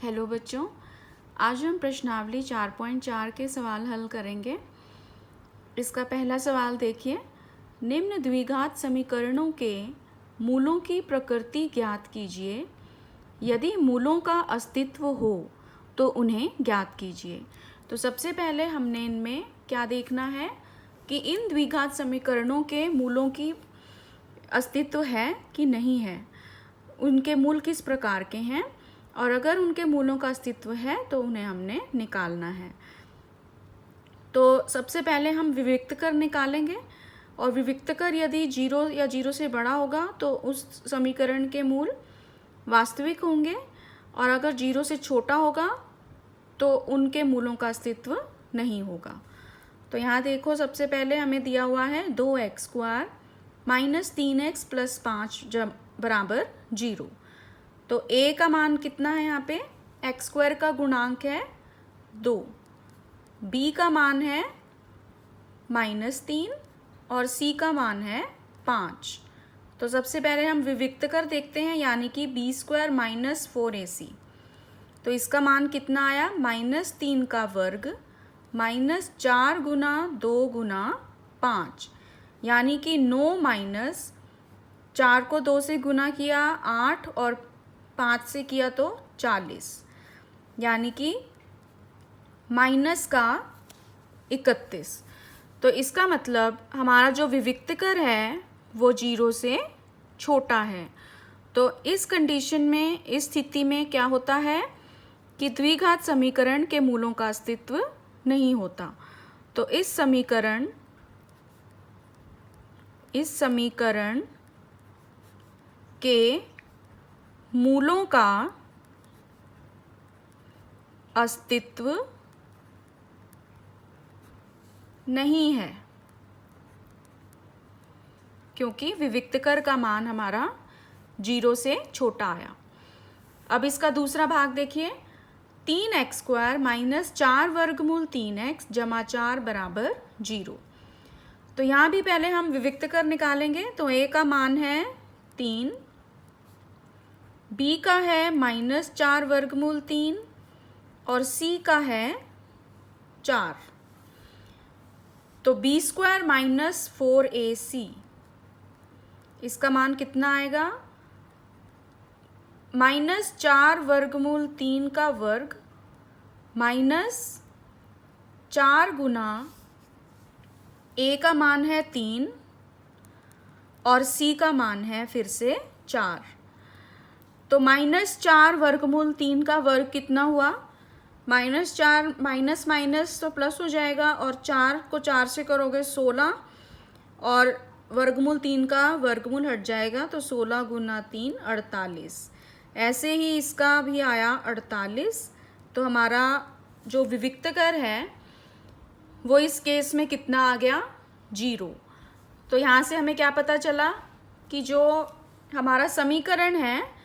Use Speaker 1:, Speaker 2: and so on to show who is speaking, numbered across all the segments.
Speaker 1: Hello बच्चों, आज हम प्रश्नावली 4.4 के सवाल हल करेंगे। इसका पहला सवाल देखिए। निम्न द्विघात समीकरणों के मूलों की प्रकृति ज्ञात कीजिए। यदि मूलों का अस्तित्व हो तो उन्हें ज्ञात कीजिए। तो सबसे पहले हमने इनमें क्या देखना है कि इन द्विघात समीकरणों के मूलों की अस्तित्व है कि नहीं है, उनके मूल किस प्रकार के हैं, और अगर उनके मूलों का अस्तित्व है तो उन्हें हमने निकालना है। तो सबसे पहले हम विविक्तकर निकालेंगे, और विविक्तकर यदि 0 या 0 से बड़ा होगा तो उस समीकरण के मूल वास्तविक होंगे, और अगर 0 से छोटा होगा तो उनके मूलों का अस्तित्व नहीं होगा। तो यहाँ देखो, सबसे पहले हमें दिया हुआ है 2x² - 3x + 5 बराबर 0। तो a का मान कितना है, यहाँ पे x² का गुणांक है 2, b का मान है -3 और c का मान है 5। तो सबसे पहले हम विविक्त कर देखते हैं, यानी कि b² - 4ac। तो इसका मान कितना आया, -3 का वर्ग -4 गुना 2 गुना 5, यानी कि 9 - 4 को 2 से गुना किया 8 और 5 से किया तो 40, यानी कि -31। तो इसका मतलब हमारा जो विविक्तकर है वो 0 से छोटा है। तो इस कंडीशन में, इस स्थिति में क्या होता है कि द्विघात समीकरण के मूलों का अस्तित्व नहीं होता। तो इस समीकरण के मूलों का अस्तित्व नहीं है, क्योंकि विविक्तकर का मान हमारा 0 से छोटा आया। अब इसका दूसरा भाग देखिए। 3x² - 4 वर्गमूल 3x + 4 बराबर 0। तो यहाँ भी पहले हम विविक्तकर निकालेंगे। तो a का मान है 3, b का है -4 वर्गमूल 3 और c का है 4। तो b² - 4ac, इसका मान कितना आएगा, -4 वर्गमूल 3 का वर्ग -4 गुना a का मान है 3 और c का मान है फिर से 4। तो -4 वर्गमूल 3 का वर्ग कितना हुआ, -4 माइनस माइनस तो प्लस हो जाएगा, और 4 को 4 से करोगे 16, और वर्गमूल 3 का वर्गमूल हट जाएगा तो 16 गुना 3 48। ऐसे ही इसका भी आया 48। तो हमारा जो विविक्तकर है वो इस केस में कितना आ गया, 0। तो यहाँ से हमें क्या पता चला कि जो हमारा समीकरण है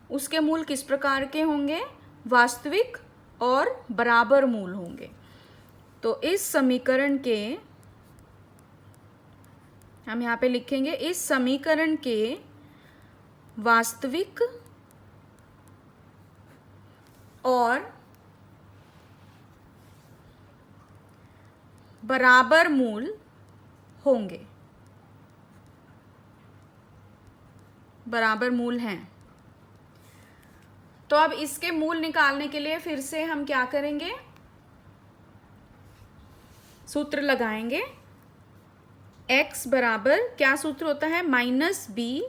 Speaker 1: उसके मूल किस प्रकार के होंगे, वास्तविक और बराबर मूल होंगे। तो इस समीकरण के, हम यहाँ पे लिखेंगे, इस समीकरण के वास्तविक और बराबर मूल होंगे, बराबर मूल हैं। तो अब इसके मूल निकालने के लिए फिर से हम क्या करेंगे, सूत्र लगाएंगे। x बराबर क्या सूत्र होता है, -b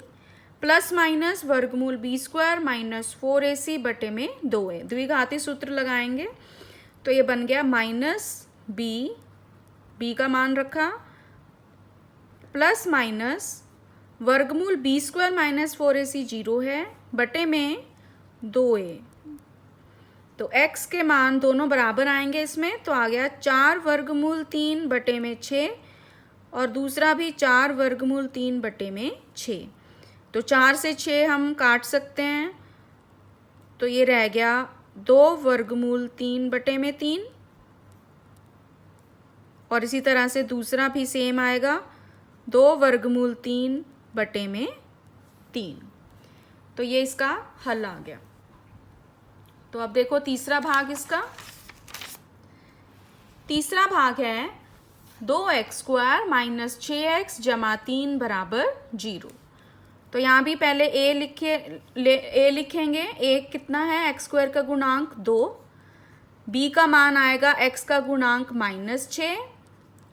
Speaker 1: ± वर्गमूल b² - 4ac बटे में 2a। द्विघाती सूत्र लगाएंगे तो ये बन गया -b का मान रखा, प्लस वर्गमूल b² - 4ac 0 है, बटे में 2a। तो x के मान दोनों बराबर आएंगे इसमें, तो आ गया 4 वर्गमूल 3 बटे में 6, और दूसरा भी 4 वर्गमूल 3 बटे में 6। तो 4 से 6 हम काट सकते हैं, तो ये रह गया 2 वर्गमूल 3 बटे में 3, और इसी तरह से दूसरा भी सेम आएगा, 2 वर्गमूल 3 बटे में 3। तो ये इसका हल आ गया। तो अब देखो तीसरा भाग इसका। तीसरा भाग है 2x² माइनस 6x जमा 3 बराबर 0। तो यहाँ भी पहले a लिखेंगे। a कितना है? x² का गुणांक 2, b का मान आएगा x का गुणांक -6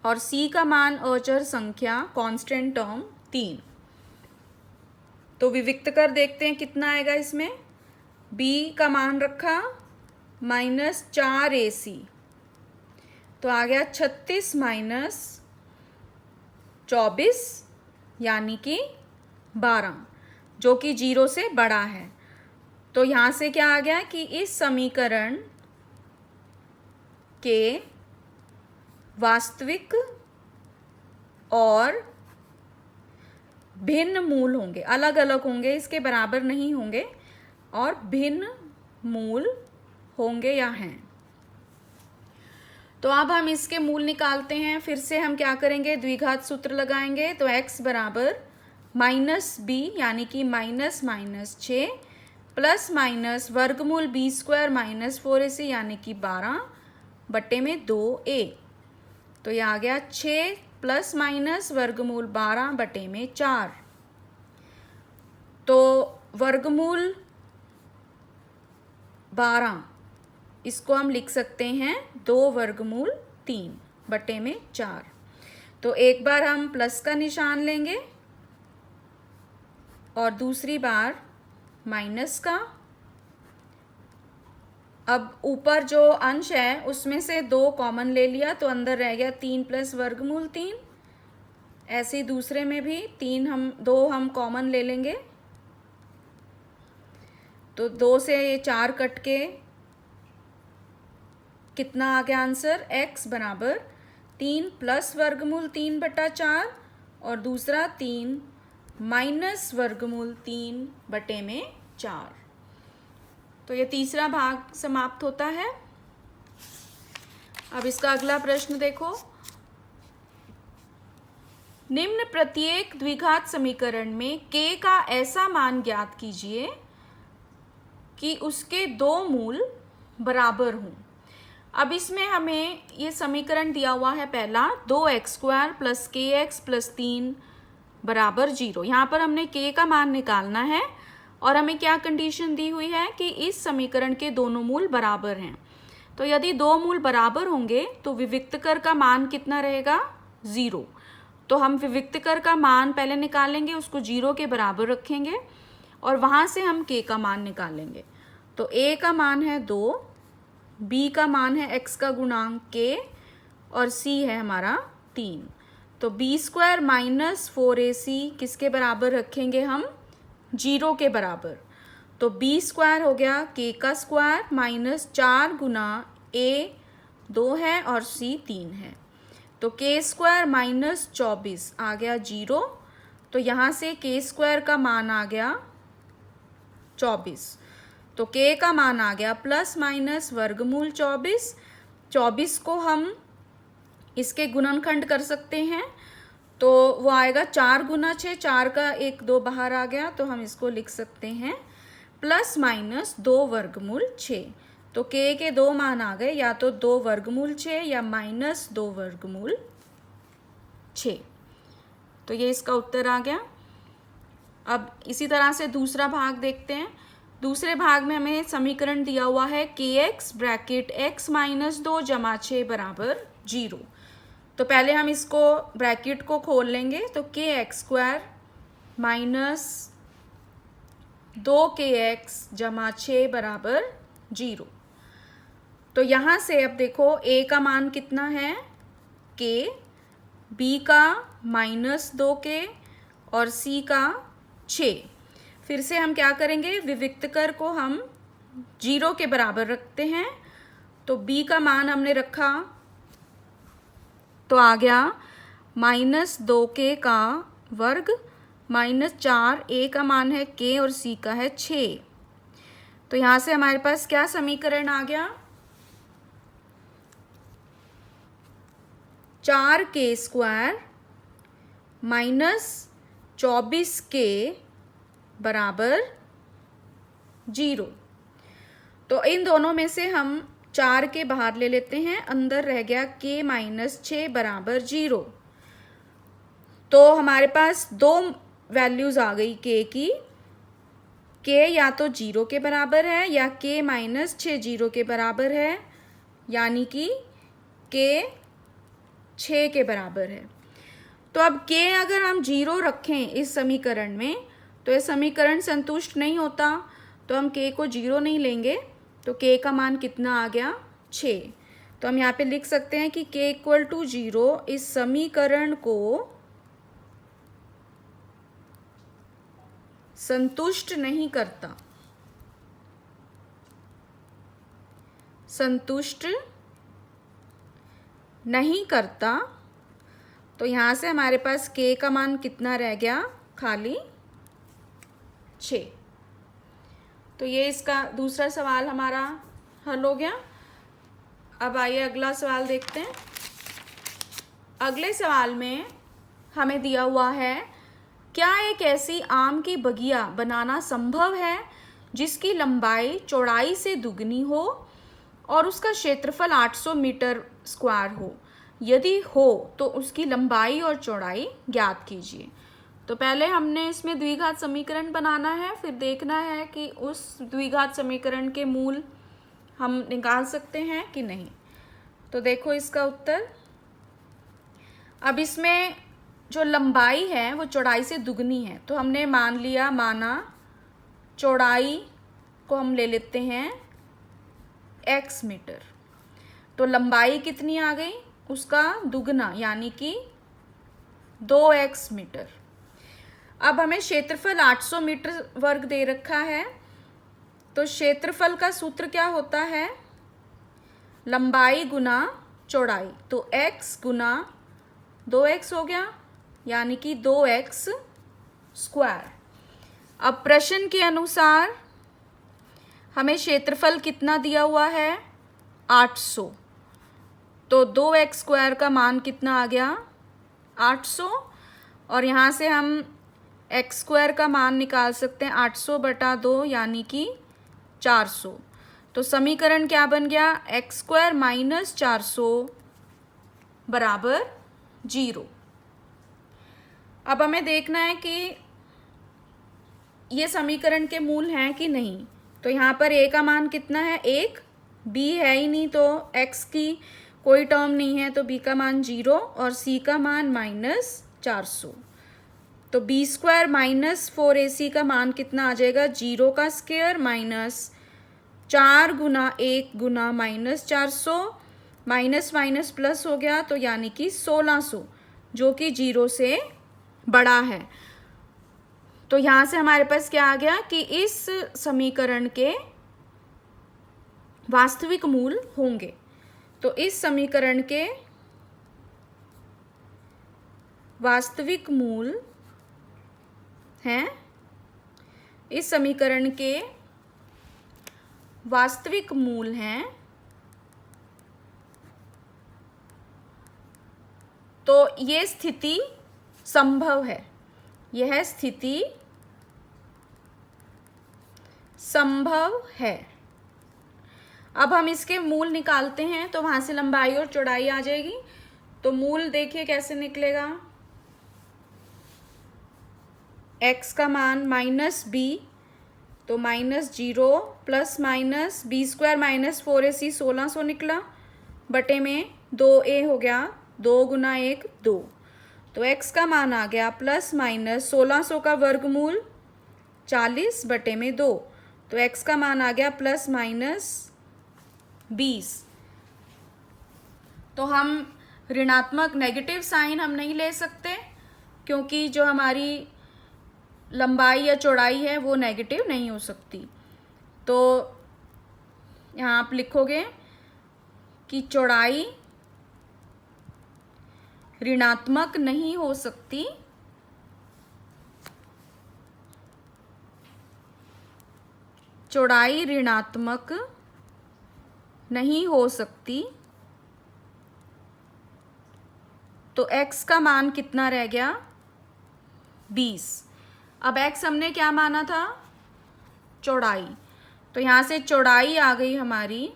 Speaker 1: और c का मान अचर संख्या कांस्टेंट टर्म 3। तो विविक्त कर देखते हैं कितना आएगा इसमें। b का मान रखा -4ac, तो आ गया 36 माइनस 24 यानी कि 12, जो कि 0 से बड़ा है। तो यहाँ से क्या आ गया कि इस समीकरण के वास्तविक और भिन्न मूल होंगे, अलग अलग होंगे, इसके बराबर नहीं होंगे, और भिन्न मूल होंगे या हैं। तो अब हम इसके मूल निकालते हैं। फिर से हम क्या करेंगे? द्विघात सूत्र लगाएंगे। तो x बराबर -b यानी कि -6 प्लस माइनस वर्गमूल b² माइनस 4ac यानी कि 12 बट्टे में 2a। तो ये आ गया 6 प्लस माइनस वर्गमूल 12 बटे में 4। तो वर्गमूल 12 इसको हम लिख सकते हैं 2 वर्गमूल 3 बटे में 4। तो एक बार हम प्लस का निशान लेंगे और दूसरी बार माइनस का। अब ऊपर जो अंश है उसमें से 2 कॉमन ले लिया, तो अंदर रह गया 3 प्लस वर्गमूल 3। ऐसे ही दूसरे में भी 2 हम कॉमन ले लेंगे, तो 2 से ये 4 कट के कितना आ गया आंसर? x बराबर 3 प्लस वर्गमूल 3 बटा 4 और दूसरा 3 माइनस वर्गमूल 3 बटे में 4। तो ये तीसरा भाग समाप्त होता है। अब इसका अगला प्रश्न देखो। निम्न प्रत्येक द्विघात समीकरण में k का ऐसा मान ज्ञात कीजिए कि उसके 2 मूल बराबर हों। अब इसमें हमें ये समीकरण दिया हुआ है पहला 2x² प्लस kx प्लस 3 बराबर 0। यहाँ पर हमने k का मान निकालना है और हमें क्या कंडीशन दी हुई है कि इस समीकरण के दोनों मूल बराबर हैं। तो यदि 2 मूल बराबर होंगे तो विविक्तकर का मान कितना रहेगा? 0। तो हम विविक्तकर का मान पहले निकालेंगे, उसको 0 के बराबर रखेंगे और वहाँ से हम k का मान निकालेंगे। तो a का मान है 2, b का मान है x का गुणांक k और c है हमारा 3। तो b² माइनस 4ac किसके बराबर रखेंगे हम? 0 के बराबर। तो b² हो गया k का स्क्वायर माइनस 4 गुना a 2 है और c 3 है। तो k² माइनस 24 आ गया 0। तो यहाँ से k² का मान आ गया 24। तो k का मान आ गया प्लस माइनस वर्गमूल 24। 24 को हम इसके गुणनखंड कर सकते हैं, तो वो आएगा 4 गुना 6, 4 का 1 2 बाहर आ गया, तो हम इसको लिख सकते हैं प्लस माइनस 2 वर्गमूल 6। तो k के 2 मान आ गए, या तो 2 वर्गमूल 6 या माइनस 2 वर्गमूल 6। तो ये इसका उत्तर आ गया। अब इसी तरह से दूसरा भाग देखते हैं। दूसरे भाग में हमें समीकरण दिया हुआ है kx ब्रैकेट x माइनस 2 जमा 6 बराबर 0। तो पहले हम इसको ब्रैकेट को खोल लेंगे। तो kx² माइनस 2kx जमा 6 बराबर 0। तो यहाँ से अब देखो a का मान कितना है? k, b का माइनस 2k और c का 6। फिर से हम क्या करेंगे? विविक्तकर को हम 0 के बराबर रखते हैं। तो b का मान हमने रखा तो आ गया माइनस 2k का वर्ग माइनस 4, a का मान है k और c का है 6। तो यहाँ से हमारे पास क्या समीकरण आ गया? 4k² माइनस 24k बराबर 0। तो इन दोनों में से हम 4 के बाहर ले लेते हैं, अंदर रह गया k माइनस 6 बराबर 0। तो हमारे पास दो वैल्यूज़ आ गई k की। k या तो 0 के बराबर है या k माइनस 6 0 के बराबर है, यानी कि k 6 के बराबर है। तो अब k अगर हम 0 रखें इस समीकरण में तो ये समीकरण संतुष्ट नहीं होता, तो हम k को 0 नहीं लेंगे, तो k का मान कितना आ गया 6। तो हम यहाँ पे लिख सकते हैं कि k इक्वल टू 0 इस समीकरण को संतुष्ट नहीं करता, संतुष्ट नहीं करता। तो यहाँ से हमारे पास k का मान कितना रह गया, खाली 6। तो ये इसका दूसरा सवाल हमारा हल हो गया। अब आइए अगला सवाल देखते हैं। अगले सवाल में हमें दिया हुआ है, क्या एक ऐसी आम की बगिया बनाना संभव है जिसकी लंबाई चौड़ाई से दुगनी हो और उसका क्षेत्रफल 800 मीटर स्क्वायर हो? यदि हो तो उसकी लंबाई और चौड़ाई ज्ञात कीजिए। तो पहले हमने इसमें द्विघात समीकरण बनाना है, फिर देखना है कि उस द्विघात समीकरण के मूल हम निकाल सकते हैं कि नहीं। तो देखो इसका उत्तर। अब इसमें जो लंबाई है वो चौड़ाई से दुगनी है, तो हमने माना चौड़ाई को हम ले लेते हैं x मीटर। तो लंबाई कितनी आ गई, उसका दुगना यानी कि 2x मीटर। अब हमें क्षेत्रफल 800 मीटर वर्ग दे रखा है, तो क्षेत्रफल का सूत्र क्या होता है, लंबाई गुना चौड़ाई। तो x गुना 2x हो गया, यानी कि 2x स्क्वायर। अब प्रश्न के अनुसार हमें क्षेत्रफल कितना दिया हुआ है, 800। तो 2x स्क्वायर का मान कितना आ गया, 800। और यहाँ से हम x स्क्वायर का मान निकाल सकते हैं 800 बटा 2 यानी कि 400। तो समीकरण क्या बन गया, x स्क्वायर माइनस 400 बराबर 0। अब हमें देखना है कि ये समीकरण के मूल हैं कि नहीं। तो यहाँ पर a का मान कितना है, 1, b है ही नहीं तो x की कोई टर्म नहीं है, तो b का मान 0 और c का मान माइनस 400। तो b स्क्वायर माइनस 4ac का मान कितना आ जाएगा, 0 का स्क्वायर माइनस 4 गुना 1 गुना माइनस 400, माइनस माइनस प्लस हो गया, तो यानी कि 1600, जो कि 0 से बड़ा है। तो यहाँ से हमारे पास क्या आ गया कि इस समीकरण के वास्तविक मूल होंगे। तो इस समीकरण के वास्तविक मूल हैं, इस समीकरण के वास्तविक मूल हैं। तो ये स्थिति संभव है, यह स्थिति संभव है। अब हम इसके मूल निकालते हैं, तो वहां से लंबाई और चौड़ाई आ जाएगी। तो मूल देखिए कैसे निकलेगा, x का मान माइनस b, तो minus 0 plus minus b square minus 4ac 1600 निकला, बटे में 2a हो गया, 2 गुना 1 2। तो x का मान आ गया प्लस माइनस 1600 का वर्गमूल 40 बटे में 2। तो x का मान आ गया प्लस माइनस 20। तो हम ऋणात्मक नेगेटिव साइन हम नहीं ले सकते, क्योंकि जो हमारी लंबाई या चौड़ाई है वो नेगेटिव नहीं हो सकती। तो यहाँ आप लिखोगे कि चौड़ाई ऋणात्मक नहीं हो सकती, चौड़ाई ऋणात्मक नहीं हो सकती। तो x का मान कितना रह गया, 20। अब x हमने क्या माना था, चौड़ाई। तो यहाँ से चौड़ाई आ गई हमारी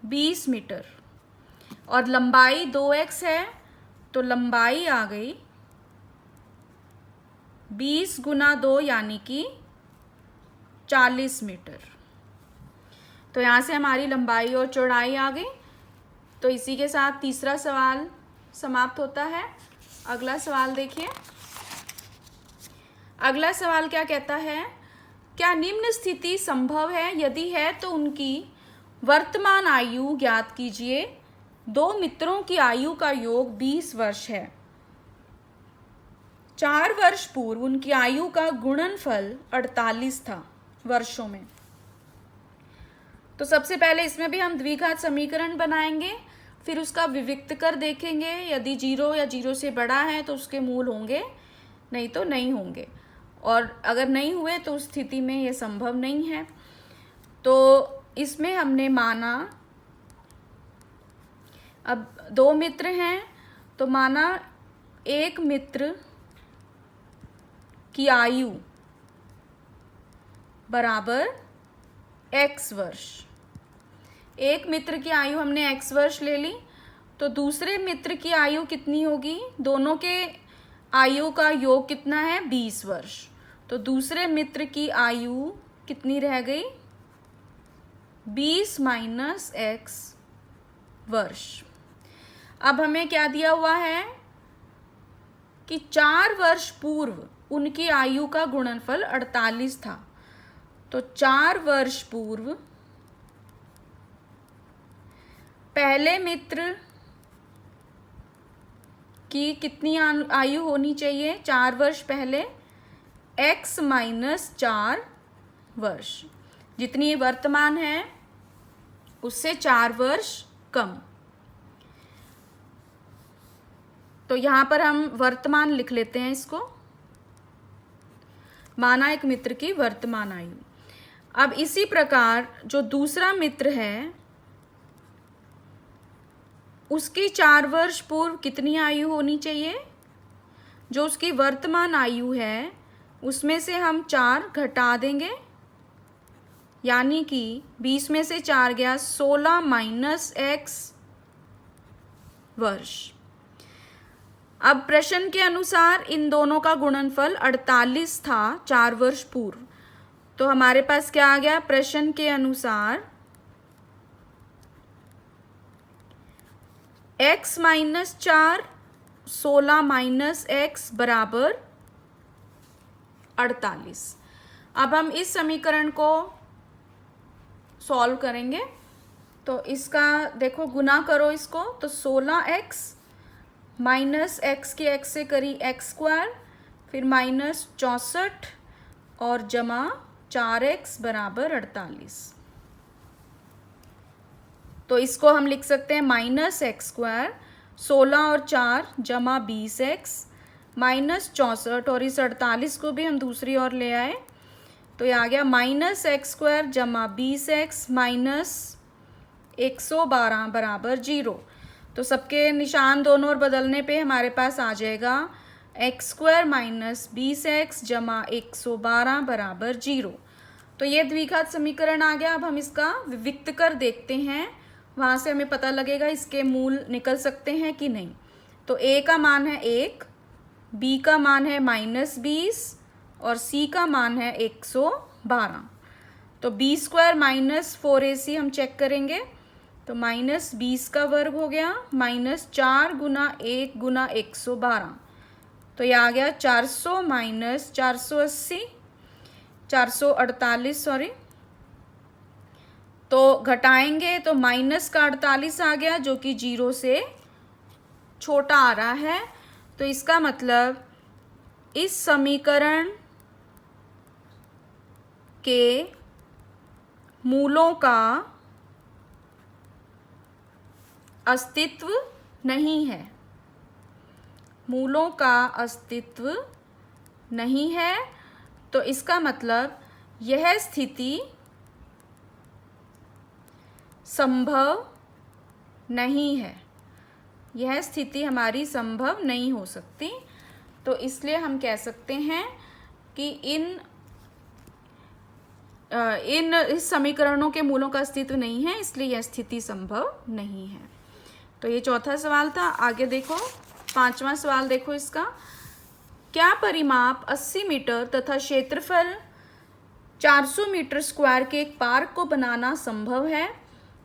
Speaker 1: 20 मीटर और लंबाई 2x है, तो लंबाई आ गई 20 गुना 2 यानी कि 40 मीटर। तो यहाँ से हमारी लंबाई और चौड़ाई आ गई। तो इसी के साथ तीसरा सवाल समाप्त होता है। अगला सवाल देखिए। अगला सवाल क्या कहता है, क्या निम्न स्थिति संभव है? यदि है तो उनकी वर्तमान आयु ज्ञात कीजिए। दो मित्रों की आयु का योग 20 वर्ष है। 4 वर्ष पूर्व उनकी आयु का गुणनफल 48 था वर्षों में। तो सबसे पहले इसमें भी हम द्विघात समीकरण बनाएंगे, फिर उसका विविक्त कर देखेंगे। यदि 0 या 0 से बड़ा है तो उसके मूल होंगे, नहीं तो नहीं होंगे, और अगर नहीं हुए तो उस स्थिति में ये संभव नहीं है। तो इसमें हमने माना, अब 2 मित्र हैं तो माना एक मित्र की आयु बराबर x वर्ष। एक मित्र की आयु हमने x वर्ष ले ली, तो दूसरे मित्र की आयु कितनी होगी? दोनों के आयु का योग कितना है? 20 वर्ष। तो दूसरे मित्र की आयु कितनी रह गई? 20 माइनस x वर्ष। अब हमें क्या दिया हुआ है कि 4 वर्ष पूर्व उनकी आयु का गुणनफल 48 था। तो 4 वर्ष पूर्व पहले मित्र की कितनी आयु होनी चाहिए? 4 वर्ष पहले x माइनस 4 वर्ष, जितनी वर्तमान है उससे 4 वर्ष कम। तो यहाँ पर हम वर्तमान लिख लेते हैं इसको, माना एक मित्र की वर्तमान आयु। अब इसी प्रकार जो दूसरा मित्र है उसकी 4 वर्ष पूर्व कितनी आयु होनी चाहिए? जो उसकी वर्तमान आयु है उसमें से हम 4 घटा देंगे, यानी कि 20 में से 4 गया, 16 माइनस x वर्ष। अब प्रश्न के अनुसार इन दोनों का गुणनफल 48 था 4 वर्ष पूर्व। तो हमारे पास क्या आ गया? प्रश्न के अनुसार x माइनस 4, 16 माइनस x बराबर 48। अब हम इस समीकरण को सॉल्व करेंगे। तो इसका देखो गुना करो इसको, तो 16x माइनस x की x से करी x स्क्वायर, फिर माइनस 64 और जमा 4x बराबर 48। तो इसको हम लिख सकते हैं माइनस एक्स स्क्वायर 16 और 4 जमा 20x माइनस 64, और इस 48 को भी हम दूसरी ओर ले आए तो ये आ गया माइनस एक्स स्क्वायर जमा 20x माइनस 112 बराबर 0। तो सबके निशान दोनों ओर बदलने पे हमारे पास आ जाएगा एक्स स्क्वायर माइनस 20x जमा 112 बराबर 0। तो ये द्विघात समीकरण आ गया। अब हम इसका विविक्त कर देखते हैं, वहाँ से हमें पता लगेगा इसके मूल निकल सकते हैं कि नहीं। तो a का मान है 1, b का मान है माइनस 20 और c का मान है 112। तो b स्क्वायर माइनस 4ac हम चेक करेंगे, तो माइनस 20 का वर्ग हो गया माइनस 4 गुना 1 गुना 112। तो यह आ गया 400 माइनस 480 448 सॉरी। तो घटाएंगे तो माइनस का 48 आ गया जो कि 0 से छोटा आ रहा है। तो इसका मतलब इस समीकरण के मूलों का अस्तित्व नहीं है, मूलों का अस्तित्व नहीं है। तो इसका मतलब यह स्थिति संभव नहीं है, यह स्थिति हमारी संभव नहीं हो सकती। तो इसलिए हम कह सकते हैं कि इन इस समीकरणों के मूलों का अस्तित्व नहीं है, इसलिए यह स्थिति संभव नहीं है। तो ये चौथा सवाल था। आगे देखो, पांचवा सवाल देखो इसका। क्या परिमाप 80 मीटर तथा क्षेत्रफल 400 मीटर स्क्वायर के एक पार्क को बनाना संभव है?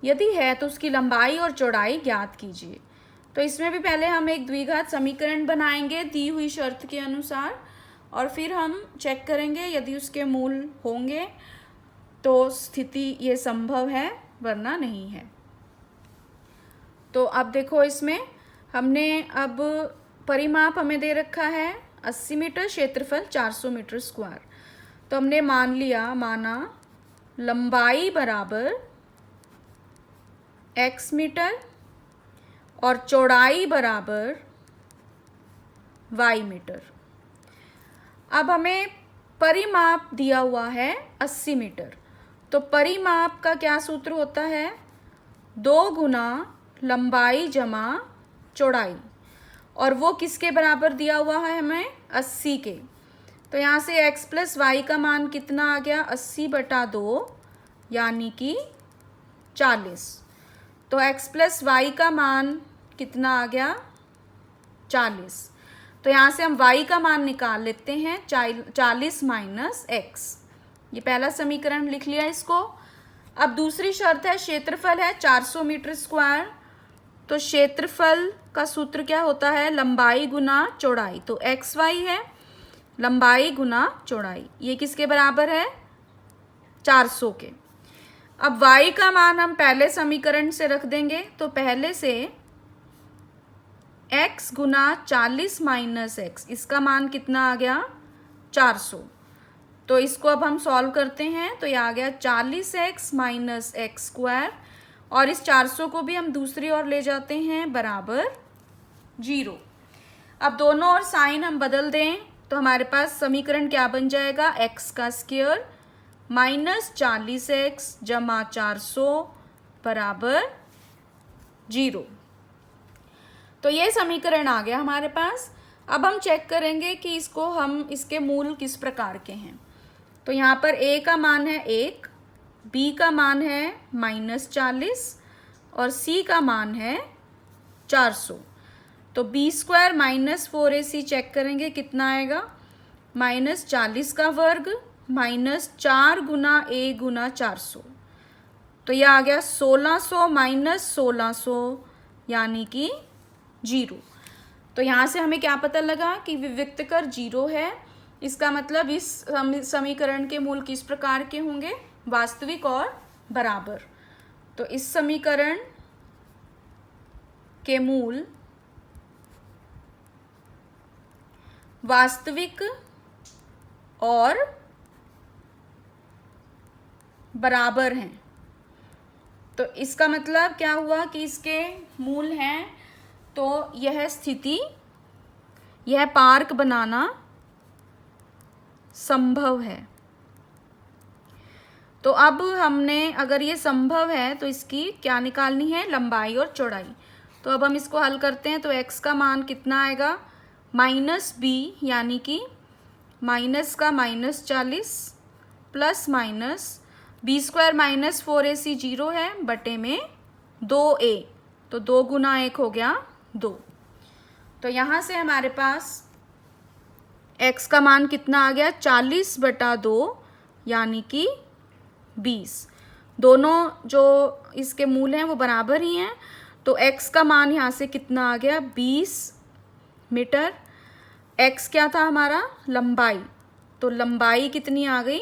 Speaker 1: यदि है तो उसकी लंबाई और चौड़ाई ज्ञात कीजिए। तो इसमें भी पहले हम एक द्विघात समीकरण बनाएंगे दी हुई शर्त के अनुसार, और फिर हम चेक करेंगे यदि उसके मूल होंगे तो स्थिति ये संभव है, वरना नहीं है। तो अब देखो, इसमें हमने अब परिमाप हमें दे रखा है 80 मीटर, क्षेत्रफल 400 मीटर स्क्वायर। तो हमने माना लंबाई बराबर x मीटर और चौड़ाई बराबर y मीटर। अब हमें परिमाप दिया हुआ है 80 मीटर, तो परिमाप का क्या सूत्र होता है? 2 गुना लंबाई जमा चौड़ाई, और वो किसके बराबर दिया हुआ है हमें? 80 के। तो यहाँ से x प्लस वाई का मान कितना आ गया? 80/2 यानी कि 40। तो x प्लस वाई का मान कितना आ गया? 40। तो यहाँ से हम y का मान निकाल लेते हैं, 40 माइनस x। ये पहला समीकरण लिख लिया इसको। अब दूसरी शर्त है, क्षेत्रफल है 400 मीटर स्क्वायर। तो क्षेत्रफल का सूत्र क्या होता है? लंबाई गुना चौड़ाई। तो xy है, लंबाई गुना चौड़ाई, ये किसके बराबर है? 400 के। अब y का मान हम पहले समीकरण से रख देंगे, तो पहले से x गुना 40 माइनस x, इसका मान कितना आ गया? 400। तो इसको अब हम सॉल्व करते हैं, तो ये आ गया 40x माइनस एक्स स्क्वायर, और इस 400 को भी हम दूसरी ओर ले जाते हैं बराबर 0। अब दोनों ओर साइन हम बदल दें तो हमारे पास समीकरण क्या बन जाएगा? x का स्क्वायर माइनस 40x जमा 400 बराबर 0। तो ये समीकरण आ गया हमारे पास। अब हम चेक करेंगे कि इसके मूल किस प्रकार के हैं। तो यहाँ पर a का मान है 1, b का मान है -40 और c का मान है 400। तो b square minus 4ac check करेंगे कितना आएगा? -40 का वर्ग माइनस 4 गुना a गुना 400। तो यह आ गया 1600 माइनस 1600 यानी कि 0। तो यहाँ से हमें क्या पता लगा कि विविक्तकर 0 है। इसका मतलब इस समीकरण के मूल किस प्रकार के होंगे? वास्तविक और बराबर। तो इस समीकरण के मूल वास्तविक और बराबर हैं। तो इसका मतलब क्या हुआ कि इसके मूल हैं, तो यह स्थिति, यह पार्क बनाना संभव है। तो अब हमने, अगर ये संभव है तो इसकी क्या निकालनी है? लंबाई और चौड़ाई। तो अब हम इसको हल करते हैं, तो x का मान कितना आएगा? -b यानी कि माइनस का -40 plus minus b square minus 4ac 0 है बटे में 2a, तो 2 गुना 1 हो गया 2। तो यहाँ से हमारे पास x का मान कितना आ गया? 40/2 यानी कि 20। दोनों जो इसके मूल हैं वो बराबर ही हैं। तो x का मान यहाँ से कितना आ गया? 20 मीटर। x क्या था हमारा? लंबाई। तो लंबाई कितनी आ गई?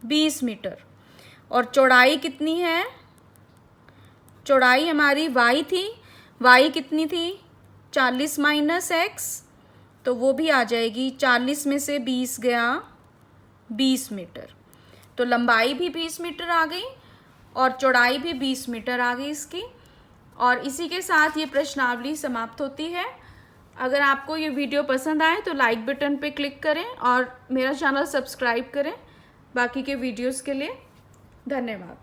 Speaker 1: 20 मीटर। और चौड़ाई कितनी है? चौड़ाई हमारी y थी। y कितनी थी? 40 माइनस x, तो वो भी आ जाएगी। 40 में से 20 गया 20 मीटर। तो लंबाई भी 20 मीटर आ गई और चौड़ाई भी 20 मीटर आ गई इसकी। और इसी के साथ ये प्रश्नावली समाप्त होती है। अगर आपको ये वीडियो पसंद आए तो लाइक बटन पे क्लिक करें और मेरा चैनल सब्सक्राइब करें बाकी के वीडियोस के लिए। धन्यवाद।